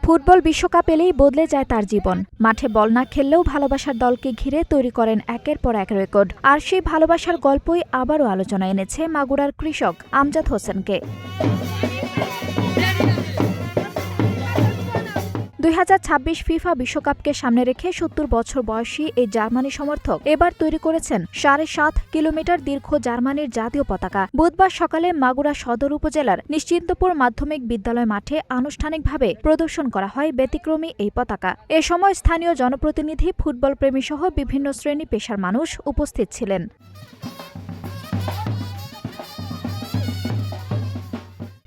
Football বিশ্বকাপ এলেই বদলে যায় তার জীবন। মাঠে বল না খেললেও ভালোবাসার দলকে ঘিরে তৈরি করেন একের পর এক রেকর্ড। আর সেই ভালোবাসার গল্পই আবারও আলোচনায় এনেছে মাগুরার কৃষক আমজাদ হোসেনকে। 2026 ফিফা বিশ্বকাপকে সামনে রেখে 70 বছর বয়সী এই জার্মানি সমর্থক এবার তৈরি করেছেন 7.5 কিলোমিটার দীর্ঘ জার্মানির জাতীয় পতাকা। বুধবার সকালে মাগুরা সদর উপজেলার নিশ্চিন্তপুর মাধ্যমিক বিদ্যালয় মাঠে আনুষ্ঠানিকভাবে প্রদর্শন করা হয় ব্যতিক্রমী এই পতাকা। এ সময় স্থানীয় জনপ্রতিনিধি, ফুটবল প্রেমী সহ বিভিন্ন শ্রেণী পেশার মানুষ উপস্থিত ছিলেন।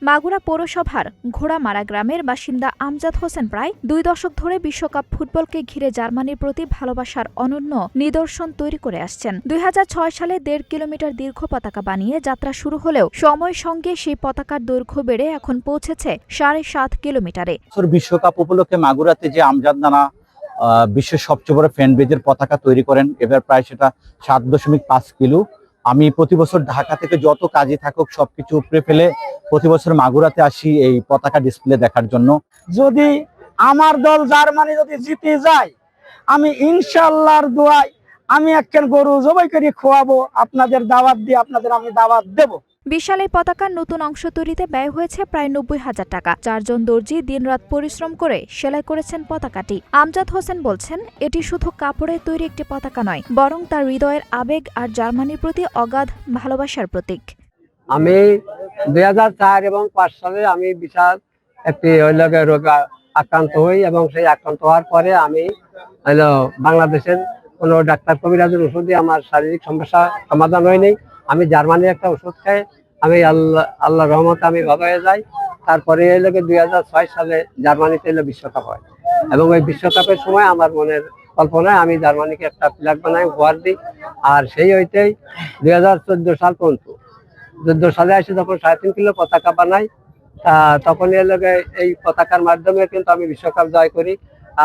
মাগুরা পৌরসভার ঘোড়ামারা গ্রামের বাসিন্দা আমজাদ হোসেন প্রায় 2 দশক ধরে বিশ্বকাপ ফুটবলকে ঘিরে জার্মানির প্রতি ভালোবাসার অনন্য নিদর্শন তৈরি করে আসছেন। 2006 সালে 1.5 কিলোমিটার দীর্ঘ পতাকা বানিয়ে যাত্রা শুরু হলেও সময়ের সঙ্গে সেই পতাকার দৈর্ঘ্য বেড়ে এখন পৌঁছেছে 7.5 কিলোমিটারে। বিশ্বকাপ উপলক্ষে মাগুরাতে যে আমজাদ নানা বিশ্বের সবচেয়ে বড় ফ্যান বেজের পতাকা তৈরি করেন, এবার প্রায় সেটা 7.5 কিলো। আমি প্রতি বছর ঢাকা থেকে যত কাজে থাকুক সবকিছু উপরে ফেলে প্রতি বছর মাগুরাতে আসি এই পতাকা ডিসপ্লে দেখার জন্য। যদি আমার দল জার্মানি যদি জিতে যায়, আমি ইনশাআল্লাহর দোয়ায় আমি একখান গরু জবাই করে খোয়াবো, আপনাদের দাওয়াত দিয়ে আপনাদের আমি দাওয়াত দেব। বিশাল এই পতাকার নতুন অংশ তৈরিতে ব্যয় হয়েছে প্রায় 90,000 টাকা। 4 জন দর্জি দিনরাত পরিশ্রম করে সেলাই করেছেন পতাকাটি। আমজাদ হোসেন বলছেন, এটি শুধু কাপড়ের তৈরি একটি পতাকা নয়, বরং তার হৃদয়ের আবেগ আর জার্মানির প্রতি অগাধ ভালোবাসার প্রতীক। আমি 2004 এবং 5 সালে আমি বিশাল একটি রোগে আক্রান্ত হই এবং সেই আক্রান্ত হওয়ার পরে আমি বাংলাদেশের কোনো ডাক্তার কবিরাজের ওষুধে আমার শারীরিক সমস্যা সমাধান হয়নি। আমি জার্মানির একটা ওষুধ খাই, আমি আল্লাহ রহমতে আমি ভালো হয়ে যাই। তারপরে 2006 সালে জার্মানিতে বিশ্বকাপ হয় এবং ওই বিশ্বকাপের সময় আমার মনের কল্পনায় আমি জার্মানিকে একটা ফ্ল্যাগ বানাই, উপহার দিই। আর সেই হইতেই 2014 সাল পর্যন্ত 14 সালে এসে যখন 3.5 কিলো পতাকা বানাই, তখন এই পতাকার মাধ্যমে কিন্তু আমি বিশ্বকাপ জয় করি।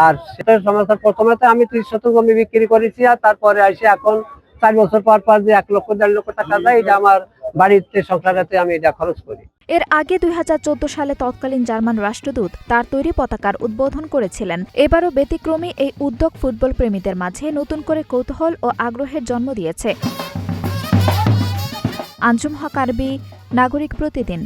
আর সেটার সমস্যা প্রথমে আমি 30 শতক জমি বিক্রি করেছি, আর তারপরে এসে এখন 4 বছর পর যে 1 লক্ষ 1.5 লক্ষ টাকা যায়, এটা আমার বাড়িতে সংসারেতে আমি এটা খরচ করি। এর আগে 2014 সালে তৎকালীন জার্মান রাষ্ট্রদূত তার তৈরি পতাকার উদ্বোধন করেছিলেন। এবারও ব্যতিক্রমী এই উদ্যোগ ফুটবল প্রেমীদের মাঝে নতুন করে কৌতূহল ও আগ্রহের জন্ম দিয়েছে। আঞ্জুম হক আরবি, নাগরিক প্রতিদিন।